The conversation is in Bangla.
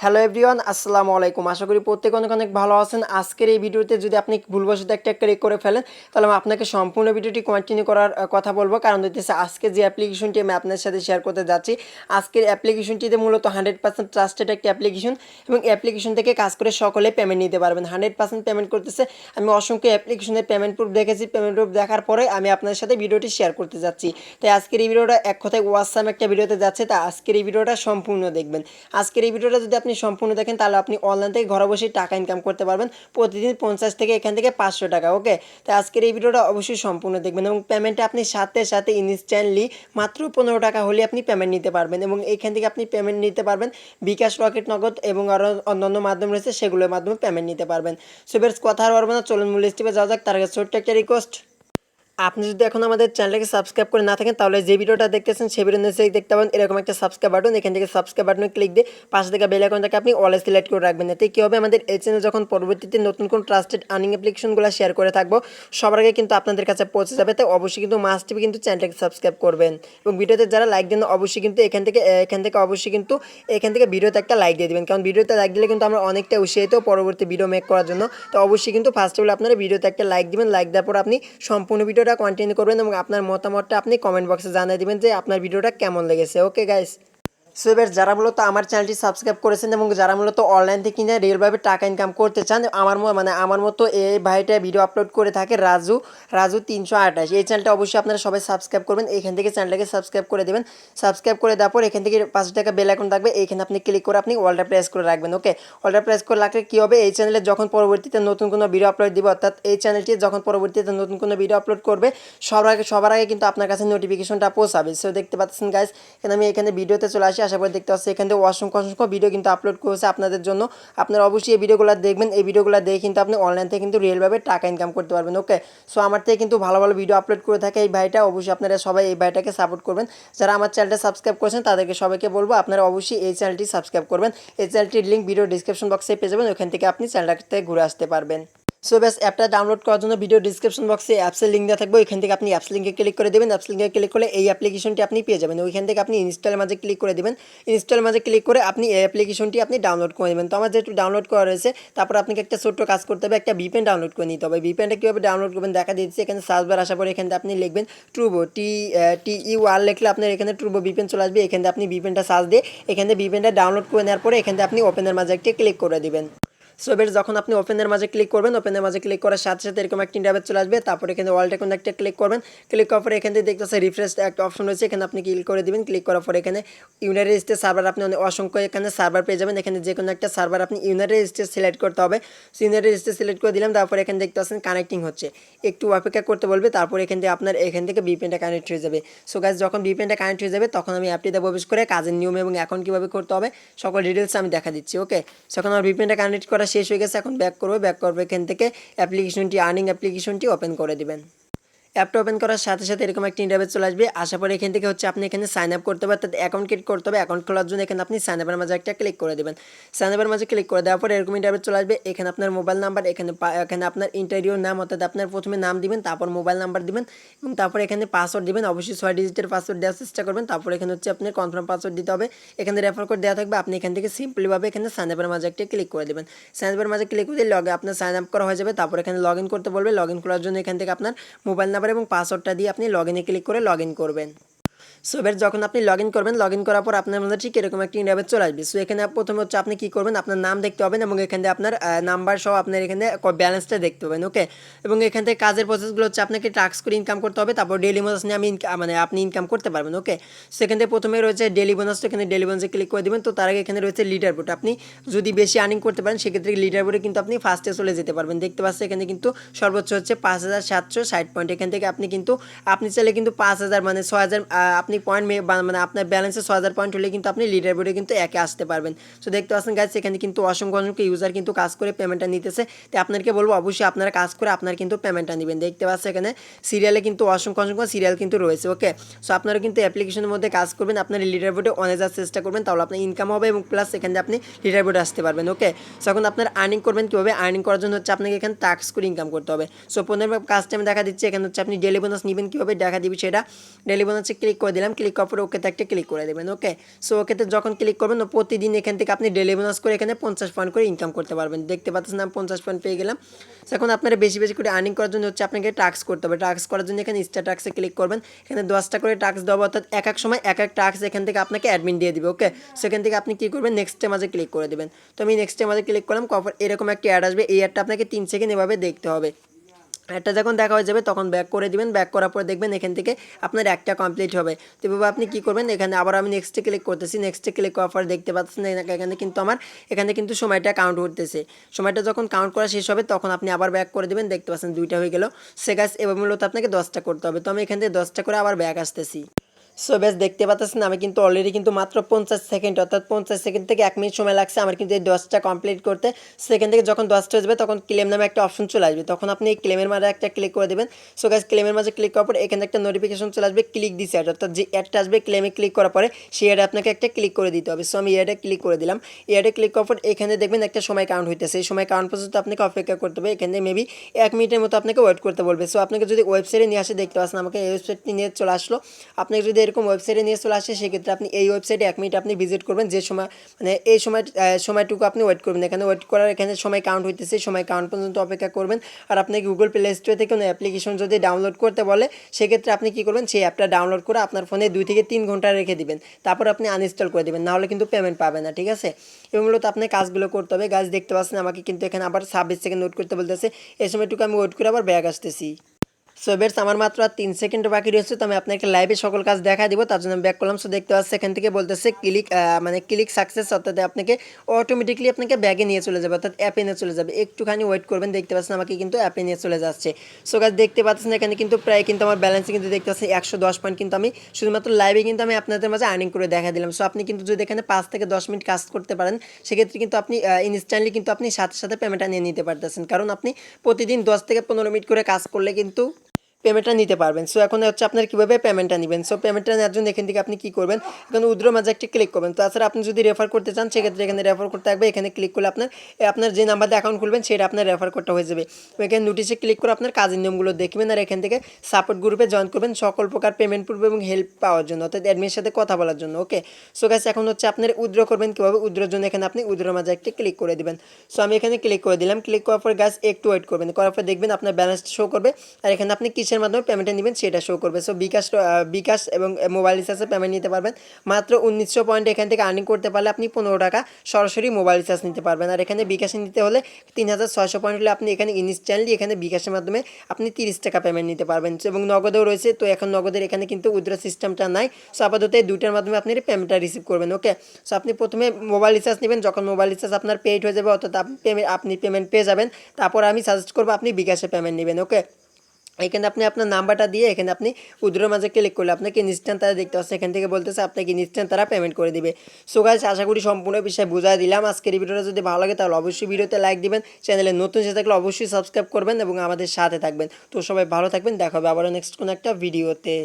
হ্যালো এভরিওয়ান, আসসালামু আলাইকুম। আশা করি প্রত্যেকে অনেক অনেক ভালো আছেন। আজকের এই ভিডিওতে যদি আপনি ভুলবশত একটা ক্লিক করে ফেলেন, তাহলে আমি আপনাকে সম্পূর্ণ ভিডিওটি কন্টিনিউ করার কথা বলবো। কারণ হচ্ছে আজকে যে অ্যাপ্লিকেশনটি আমি আপনার সাথে শেয়ার করতে যাচ্ছি, আজকের অ্যাপ্লিকেশনটিতে মূলত 100% ট্রাস্টেড একটা অ্যাপ্লিকেশন এবং অ্যাপ্লিকেশন থেকে কাজ করে সকলে পেমেন্ট নিতে পারবেন। 100% পেমেন্ট করতেছে। আমি অসংখ্য অ্যাপ্লিকেশনের পেমেন্ট প্রুফ দেখেছি। পেমেন্ট প্রুফ দেখার পরে আমি আপনাদের সাথে ভিডিওটি শেয়ার করতে যাচ্ছি। তাই আজকের এই ভিডিওটা এক কথায় ওয়াসাম একটা ভিডিওতে যাচ্ছে, তা আজকের এই ভিডিওটা সম্পূর্ণ দেখবেন। আজকের এই ভিডিওটা যদি আপনি সম্পূর্ণ দেখেন, তাহলে আপনি অনলাইন থেকে ঘরে বসে টাকা ইনকাম করতে পারবেন প্রতিদিন 50 থেকে এখান থেকে 500 টাকা। ওকে, তাই আজকের এই ভিডিওটা অবশ্যই সম্পূর্ণ দেখবেন এবং পেমেন্টটা আপনি সাথে সাথে ইনস্ট্যান্টলি মাত্র 15 টাকা হলে আপনি পেমেন্ট নিতে পারবেন এবং এইখান থেকে আপনি পেমেন্ট নিতে পারবেন বিকাশ, রকেট, নগদ এবং আরও অন্যান্য মাধ্যম রয়েছে, সেগুলোর মাধ্যমে পেমেন্ট নিতে পারবেন। সো বেশ কথা আর পারবো না, চলুন মূল স্টেপে যাওয়া যাক। তার আগে ছোট্ট একটা রিকোয়েস্ট, আপনি যদি এখন আমাদের চ্যানেলকে সাবস্ক্রাইব করে না থাকেন, তাহলে যে ভিডিওটা দেখতেছেন সেই ভিডিও নিচে দেখতে পাবেন এরকম একটা সাবস্ক্রাইব বাটন। এখান থেকে সাবস্ক্রাইব বাটনে ক্লিক দিয়ে পাশে থেকে বেল আইকনটাকে আপনি অলে সিলেক্ট করে রাখবেন। এতে কী হবে, আমাদের এই চ্যানেল যখন পরবর্তীতে নতুন কোন ট্রাস্টেড আর্নিং অ্যাপ্লিকেশনগুলো শেয়ার করে থাকবো, সবার আগে কিন্তু আপনাদের কাছে পৌঁছে যাবে। তাই অবশ্যই কিন্তু মাস্ট বি কিন্তু চ্যানেলটাকে সাবস্ক্রাইব করবেন এবং ভিডিওতে যারা লাইক দেন অবশ্যই কিন্তু এখান থেকে ভিডিওতে একটা লাইক দিয়ে দেবেন। কারণ ভিডিওতে লাইক দিলে কিন্তু আমরা অনেকটা উৎসাহিত পরবর্তী ভিডিও মেক করার জন্য। তো অবশ্যই কিন্তু ফার্স্ট অফ অল আপনারা ভিডিওতে একটা লাইক দিবেন। লাইক দেওয়ার পর আপনি সম্পূর্ণ ভিডিওটা কন্টিনিউ করবেন এবং আপনার মতামতটা আপনি কমেন্ট বক্সে জানিয়ে দিবেন যে আপনার ভিডিওটা কেমন লেগেছে। ওকে গাইস, সো এবার যারা মূলত আমার চ্যানেলটি সাবস্ক্রাইব করেছেন এবং যারা মূলত অনলাইন থেকে কিনে রিয়েলভাবে টাকা ইনকাম করতে চান, আমার মতো এই ভাইটা ভিডিও আপলোড করে থাকে রাজু 328, এই চ্যানেলটা অবশ্যই আপনারা সবাই সাবস্ক্রাইব করবেন। এখান থেকে চ্যানেলটাকে সাবস্ক্রাইব করে দেবেন। সাবস্ক্রাইব করে দেওয়ার পর এখান থেকে 5 টাকা বেল আইকন থাকবে, এইখানে আপনি ক্লিক করে আপনি অলটা প্রেস করে রাখবেন। ওকে, অলটা প্রেস করে রাখলে কী হবে, এই চ্যানেলে যখন পরবর্তীতে নতুন কোনো ভিডিও আপলোড দিব, অর্থাৎ এই চ্যানেলটি যখন পরবর্তীতে নতুন কোনো ভিডিও আপলোড করবে, সবার আগে কিন্তু আপনার কাছে নোটিফিকেশনটা পৌঁছাবে। সো দেখতে পাচ্ছেন গাইস, আমি এখানে ভিডিওতে চলে আসি। আশা করি দেখতে পাচ্ছি এখান থেকে অসংখ্য ভিডিও কিন্তু আপলোড করেছে আপনাদের জন্য। আপনারা অবশ্যই এই ভিডিওগুলো দেখবেন। এই ভিডিওগুলো দেখে কিন্তু আপনি অনলাইন থেকে কিন্তু রিয়েলভাবে টাকা ইনকাম করতে পারবেন। ওকে, সো আমার থেকে কিন্তু ভালো ভালো ভিডিও আপলোড করে থাকে এই ভাইটা। অবশ্যই আপনারা সবাই এই ভাইটাকে সাপোর্ট করবেন। যারা আমার চ্যানেলটা সাবস্ক্রাইব করেছেন তাদেরকে সবাইকে বলবো আপনারা অবশ্যই এই চ্যানেলটি সাবস্ক্রাইব করবেন। এই চ্যানেলটির লিঙ্ক ভিডিও ডিসক্রিপশন বক্সে পেয়ে যাবেন, ওখান থেকে আপনি চ্যানেলটাতে ঘুরে আসতে পারবেন। সো ব্যাস, অ্যাপটা ডাউনলোড করার জন্য ভিডিও ডিসক্রিপশন বক্সে অ্যাপসের লিঙ্ক দেওয়া থাকবে, ওইখান থেকে আপনি অ্যাপস লিঙ্কে ক্লিক করে দেবেন। অ্যাপস লিঙ্কে ক্লিক করলে এই অ্যাপ্লিকেশনটি আপনি পেয়ে যাবেন। ওইখান থেকে আপনি ইনস্টলের মাঝে ক্লিক করে দেবেন। ইনস্টলের মাঝে ক্লিক করে আপনি এই অ্যাপ্লিকেশনটি আপনি ডাউনলোড করে নেবেন। তো আমার যেহেতু ডাউনলোড করা রয়েছে, তারপর আপনাকে একটা ছোট্ট কাজ করতে হবে, একটা ভিপিএন ডাউনলোড করে নিতে হবে। ভিপিএনটা কীভাবে ডাউনলোড করবেন দেখা দিচ্ছি। এখানে সার্চ বার আসার পরে এখানে আপনি লিখবেন ট্রুবো, TEUR লিখলে আপনার এখানে ট্রুবো ভিপিএন চলে আসবে। এখানে আপনি ভিপিএনটা সার্চ দিয়ে এখানে ভিপিএনটা ডাউনলোড করে নেওয়ার পরে এখানে আপনি ওপেনের মাঝে একটা ক্লিক করে দিবেন। সো এবার যখন আপনি ওপেনের মাঝে ক্লিক করবেন, ওপেনের মাঝে ক্লিক করার সাথে সাথে এরকম একটা ইন্টারভেট চলে আসবে। তারপরে এখানে ওয়ালটা কোনো একটা ক্লিক করবেন। ক্লিক করার পরে এখান থেকে দেখতেছে রিফ্রেশ একটা অপশন রয়েছে, এখানে আপনি ক্লিক করে দিবেন। ক্লিক করার পরে এখানে ইউনাইটেড স্টেটস সার্ভার আপনি অসংখ্য এখানে সার্ভার পেয়ে যাবেন। এখানে যে কোনো একটা সার্ভার আপনি ইউনাইটেড স্টেটস সিলেক্ট করতে হবে। সো ইউনাইটেড স্টেটস সিলেক্ট করে দিলাম। তারপরে এখানে দেখতে পাচ্ছেন কানেক্টিং হচ্ছে, একটু অপেক্ষা করতে বলবে। তারপর এখান থেকে আপনার এখান থেকে ভিপিএনটা কানেক্ট হয়ে যাবে। সো গাইস, যখন ভিপিএনটা কানেক্ট হয়ে যাবে তখন আমি অ্যাপটিতে প্রবেশ করে কাজের নিয়ম এবং অ্যাকাউন্ট কীভাবে করতে হবে সকল ডিটেলস আমি দেখা দিচ্ছি। ওকে, সো এখন আমার ভিপিএনটা কানেক্ট করা শেষ হয়ে গেছে। এখন ব্যাক করবে এখান থেকে অ্যাপ্লিকেশনটি আর্নিং অ্যাপ্লিকেশনটি ওপেন করে দিবেন। অ্যাপটা ওপেন করার সাথে সাথে এরকম একটা ইন্টারভেস চলে আসবে। আসার পরে এখান থেকে হচ্ছে আপনি এখানে সাইন আপ করতে হবে, অর্থাৎ অ্যাকাউন্ট ক্রিয়েট করতে হবে। অ্যাকাউন্ট খোলার জন্য এখানে আপনি সাইন আপের মাঝে একটা ক্লিক করে দেবেন। সাইন আপের মাঝে ক্লিক করে দেওয়ার পরে এরকম ইন্টারভেস চলে আসবে। এখানে আপনার মোবাইল নাম্বার, এখানে আপনার ইন্টারভিউ নাম, অর্থাৎ আপনার প্রথমে নাম দিবেন, তারপর মোবাইল নাম্বার দিবেন এবং তারপর এখানে পাসওয়ার্ড দিবেন। অবশ্যই 6 ডিজিটের পাসওয়ার্ড দেওয়ার চেষ্টা করবেন। তারপর এখানে হচ্ছে আপনি কনফার্ম পাসওয়ার্ড দিতে হবে। এখানে রেফার কোড দেওয়া থাকবে। আপনি এখান থেকে সিম্পলিভাবে এখানে সাইন আপের মাঝে একটা ক্লিক করে দেবেন। সাইন আপের মাঝে ক্লিক করে লগে আপনার সাইন আপ করা হয়ে যাবে। তারপর এখানে লগ ইন করতে বলবে। লগ ইন করার জন্য এখান থেকে আপনার মোবাইল নাম্বার এবং পাসওয়ার্ডটা দিয়ে আপনি লগ ইনে ক্লিক করে লগ ইন করবেন। সো এবার যখন আপনি লগ ইন করবেন, লগ ইন করার পর আপনার মধ্যে ঠিক এরকম একটা ইন্টারভেস চলে আসবে। সো এখানে প্রথমে হচ্ছে আপনি কী করবেন, আপনার নাম দেখতে পাবেন এবং এখানে আপনার নাম্বার সহ আপনার এখানে ব্যালেন্সটা দেখতে পাবেন। ওকে, এবং এখান থেকে কাজের প্রসেসগুলো হচ্ছে আপনাকে টাস্ক করে ইনকাম করতে হবে। তারপর ডেলি বোনাস নিয়ে আপনি ইনকাম করতে পারবেন। ওকে, সো এখান থেকে প্রথমে রয়েছে ডেলি বোনাস। তো এখানে ডেলি বোনাসে ক্লিক করে দেবেন। তো তার আগে এখানে রয়েছে লিডার বোর্ড। আপনি যদি বেশি আর্নিং করতে পারেন সেক্ষেত্রে লিডার বোর্ডে কিন্তু আপনি ফার্স্টে চলে যেতে পারবেন। দেখতে পাচ্ছেন এখানে কিন্তু সর্বোচ্চ হচ্ছে 5760 পয়েন্ট। এখান থেকে আপনি চাইলে কিন্তু 5000 মানে 6000 আপনি পয়েন্ট মানে আপনার ব্যালেন্সে 6000 পয়েন্ট হলে কিন্তু আপনি লিডার বোর্ডে কিন্তু একে আসতে পারবেন। সো দেখতে পাচ্ছেন গাইস, এখানে কিন্তু অসংখ্য ইউজার কিন্তু কাজ করে পেমেন্টটা নিতেছে। তো আপনাদেরকে বলবো অবশ্যই আপনারা কাজ করে আপনারা কিন্তু পেমেন্টটা নেবেন। দেখতে পাচ্ছেন এখানে সিরিয়ালে কিন্তু অসংখ্য সিরিয়াল কিন্তু রয়েছে। ওকে, সো আপনারা কিন্তু অ্যাপ্লিকেশনের মধ্যে কাজ করবেন, আপনার লিডার বোর্ডে অনেক যাওয়ার চেষ্টা করবেন, তাহলে আপনার ইনকাম হবে এবং প্লাস এখানে আপনি লিডার বোর্ডে আসতে পারবেন। ওকে, সো এখন আপনার আর্নিং করবেন কীভাবে, আর্নিং করার জন্য হচ্ছে আপনাকে এখানে টাস্ক করে ইনকাম করতে হবে। সো 15 কাজটা আমি দেখা দিচ্ছি। এখানে হচ্ছে আপনি ডেলি বোনাস নেবেন কীভাবে দেখা দিবি সেটা। ডেলি বোনাসে ক্লিক করে দিলাম, ক্লিক করার পরে ওকেতে একটা ক্লিক করে দেবেন। ওকে, সো ওকেতে যখন ক্লিক করবেন প্রতিদিন এখান থেকে আপনি ডেলি বোনাস করে এখানে 50 পয়েন্ট করে ইনকাম করতে পারবেন। দেখতে পাচ্ছেন আমি 50 পয়েন্ট পেয়ে গেলাম। সো এখন আপনারা বেশি বেশি করে আর্নিং করার জন্য হচ্ছে আপনাকে টাস্ক করতে হবে। টাস্ক করার জন্য এখানে স্টার টাস্কে ক্লিক করবেন, এখানে 10টা করে টাস্ক দেওয়া, অর্থাৎ এক এক সময় এক এক টাস্ক এখান থেকে আপনাকে অ্যাডমিন দিয়ে দিবে। ওকে, সেখান থেকে আপনি কী করবেন, নেক্সটের মাঝে ক্লিক করে দেবেন। তো আমি নেক্সটের মাঝে ক্লিক করলাম, করার এরকম একটা অ্যাড আসবে, এই অ্যাডটা আপনাকে 3 সেকেন্ড এভাবে দেখতে হবে। একটা যখন দেখা হয়ে যাবে তখন ব্যাক করে দিবেন, ব্যাক করার পরে দেখবেন এখান থেকে আপনার একটা কমপ্লিট হবে। তো এভাবে আপনি কী করবেন, এখানে আবার আমি নেক্সটে ক্লিক করতেছি, নেক্সটে ক্লিক করার পরে দেখতে পাচ্ছেন এখানে কিন্তু আমার এখানে কিন্তু সময়টা কাউন্ট করতেছে। সময়টা যখন কাউন্ট করা শেষ হবে তখন আপনি আবার ব্যাক করে দেবেন, দেখতে পাচ্ছেন 2টা হয়ে গেল। সে গাছ এবার মূলত আপনাকে 10টা করতে হবে। তো আমি এখান থেকে 10টা করে আবার ব্যাক আসতেছি। সো বেশ দেখতে পাচ্ছেন আমি কিন্তু অলরেডি কিন্তু মাত্র 50 সেকেন্ড, অর্থাৎ 50 সেকেন্ড থেকে 1 মিনিট সময় লাগছে আমার কিন্তু এই 10টা কমপ্লিট করতে। সেখান থেকে যখন 10টা হয়ে যাবে তখন ক্লেম নামে একটা অপশন চলে আসবে, তখন আপনি এই ক্লেমের মাঝে একটা ক্লিক করে দেবেন। সো গাইস ক্লেমের মাঝে ক্লিক করার পর এখানে একটা নোটিফিকেশন চলে আসবে, ক্লিক দিস অ্যাড, অর্থাৎ যে অ্যাডটা আসবে ক্লেমে ক্লিক করার পরে সেই অ্যাডে আপনাকে একটা ক্লিক করে দিতে হবে। সো আমি অ্যাডে ক্লিক করে দিলাম। অ্যাডে ক্লিক করার পর এখানে দেখবেন একটা সময় কাউন্ট হইতেছে, এই সময় কাউন্ট পর্যন্ত আপনাকে অপেক্ষা করতে হবে। এখানে মেবি 1 মিনিটের মতো আপনাকে ওয়েট করতে বলবে। সো আপনাকে যদি ওয়েবসাইটে নিয়ে আসে, দেখতে পাচ্ছেন আমাকে এই ওয়েবসাইটটি নিয়ে চলে আসলো। আপনাকে যদি এরকম ওয়েবসাইটে নিয়ে আসে সেক্ষেত্রে আপনি এই ওয়েবসাইটে 1 মিনিট আপনি ভিজিট করবেন, যে সময় মানে এই সময়টুকু আপনি ওয়েট করবেন। এখানে ওয়েট করার এখানে সময় কাউন্ট হইতেছে, সময় কাউন্ট পর্যন্ত অপেক্ষা করবেন। আর আপনি গুগল প্লে স্টোর থেকে কোনো অ্যাপ্লিকেশন যদি ডাউনলোড করতে বলে সেক্ষেত্রে আপনি কী করবেন, সেই অ্যাপটা ডাউনলোড করে আপনার ফোনে 2 থেকে 3 ঘন্টা রেখে দিবেন, তারপর আপনি আনইনস্টল করে দেবেন, নাহলে কিন্তু পেমেন্ট পাবে না। ঠিক আছে, এবং মূলত আপনি কাজগুলো করতে হবে। গাছ দেখতে পাচ্ছেন আমাকে কিন্তু এখানে আবার 26 সেকেন্ড ওয়েট করতে বলতেছে, এই সময়টুকু আমি ওয়েট করে আবার ব্যাক আসতেছি। সো বেশ আমার মাত্র আর 3 সেকেন্ড বাকি রয়েছে, তো আমি আপনাকে লাইভে সকল কাজ দেখা দিব, তার জন্য আমি ব্যাক করলাম। সো দেখতে পাচ্ছি এখান থেকে বলতেছে ক্লিক সাকসেস, অর্থাৎ আপনাকে অটোমেটিকলি আপনাকে ব্যাগে নিয়ে চলে যাবে, অর্থাৎ অ্যাপে নিয়ে চলে যাবে। একটুখানি ওয়েট করবেন, দেখতে পাচ্ছেন আমাকে কিন্তু অ্যাপে নিয়ে চলে যাচ্ছে। সো গাছ দেখতে পাচ্ছেন এখানে কিন্তু প্রায় কিন্তু আমার ব্যালেন্সে কিন্তু দেখতে পাচ্ছেন 110 পয়েন্ট কিন্তু আমি শুধুমাত্র লাইভে কিন্তু আমি আপনাদের মাঝে আর্নিং করে দেখা দিলাম। সো আপনি কিন্তু যদি এখানে 5 থেকে 10 মিনিট কাজ করতে পারেন সেক্ষেত্রে কিন্তু আপনি ইনস্ট্যান্টলি কিন্তু আপনি সাথে সাথে পেমেন্টটা নিয়ে নিতে পারতেছেন, কারণ আপনি প্রতিদিন 10 থেকে 15 মিনিট করে কাজ করলে কিন্তু পেমেন্টটা নিতে পারবেন। সো এখন হচ্ছে আপনার কীভাবে পেমেন্টটা নেবেন। সো পেমেন্টটা নেওয়ার জন্য এখান থেকে আপনি কী করবেন, এখানে উইথড্র মাঝে একটা ক্লিক করবেন। তাছাড়া আপনি যদি রেফার করতে চান সেক্ষেত্রে এখানে রেফার করতে থাকবে, এখানে ক্লিক করলে আপনার যে নাম্বার দিয়ে অ্যাকাউন্ট খুলবেন সেটা আপনার রেফার করতে হয়ে যাবে। তো এখানে নোটিশে ক্লিক করে আপনার কাজের নিয়মগুলো দেখবেন, আর এখান থেকে সাপোর্ট গ্রুপে জয়েন করবেন সকল প্রকার পেমেন্ট প্রুফ এবং হেল্প পাওয়ার জন্য, অর্থাৎ অ্যাডমিনের সাথে কথা বলার জন্য। ওকে, সো গাইস এখন হচ্ছে আপনার উইথড্র করবেন কীভাবে, উইথড্রর জন্য এখানে আপনি উইথড্র মাঝে একটা ক্লিক করে দেবেন। সো আমি এখানে ক্লিক করে দিলাম, ক্লিক করার পর গাইস একটু ওয়েট করবেন, করার পর দেখবেন আপনার ব্যালেন্স শো করবে, আর এখানে আপনি কিসের মাধ্যমে পেমেন্টটা নেবেন সেটা শো করবে। সো বিকাশ এবং মোবাইল রিচার্জে পেমেন্ট নিতে পারবেন। মাত্র 1900 পয়েন্ট এখান থেকে আর্নিং করতে পারলে আপনি 15 টাকা সরাসরি মোবাইল রিচার্জ নিতে পারবেন। আর এখানে বিকাশে নিতে হলে 3600 পয়েন্ট হলে আপনি এখানে ইনস্ট্যান্টলি এখানে বিকাশের মাধ্যমে আপনি 30 টাকা পেমেন্ট নিতে পারবেন, এবং নগদেও রয়েছে। তো এখন নগদের এখানে কিন্তু উইথড্র সিস্টেমটা নাই। সো আপাতত এই দুইটার মাধ্যমে আপনি পেমেন্টটা রিসিভ করবেন। ওকে, সো আপনি প্রথমে মোবাইল রিচার্জ নেবেন, যখন মোবাইল রিচার্জ আপনার পেইড হয়ে যাবে অর্থাৎ আপনি পেমেন্ট পেয়ে যাবেন, তারপর আমি সাজেস্ট করবো আপনি বিকাশে পেমেন্ট নেবেন। ওকে, এখানে আপনি আপনার নাম্বারটা দিয়ে এখানে আপনি উইথড্রর মাঝে ক্লিক করলে আপনাকে ইনস্ট্যান্ট তারা দেখতে পাচ্ছে, এখান থেকে বলতেছে আপনাকে ইনস্ট্যান্ট তারা পেমেন্ট করে দিবে। সো গাইস আশা করি সম্পূর্ণ বিষয় বুঝাই দিলাম। আজকের এই ভিডিওটা যদি ভালো লাগে তাহলে অবশ্যই ভিডিওতে লাইক দিবেন, চ্যানেলে নতুন এসে থাকলে অবশ্যই সাবস্ক্রাইব করবেন এবং আমাদের সাথে থাকবেন। তো সবাই ভালো থাকবেন, দেখা হবে আবারও নেক্সট কোনো একটা ভিডিওতে।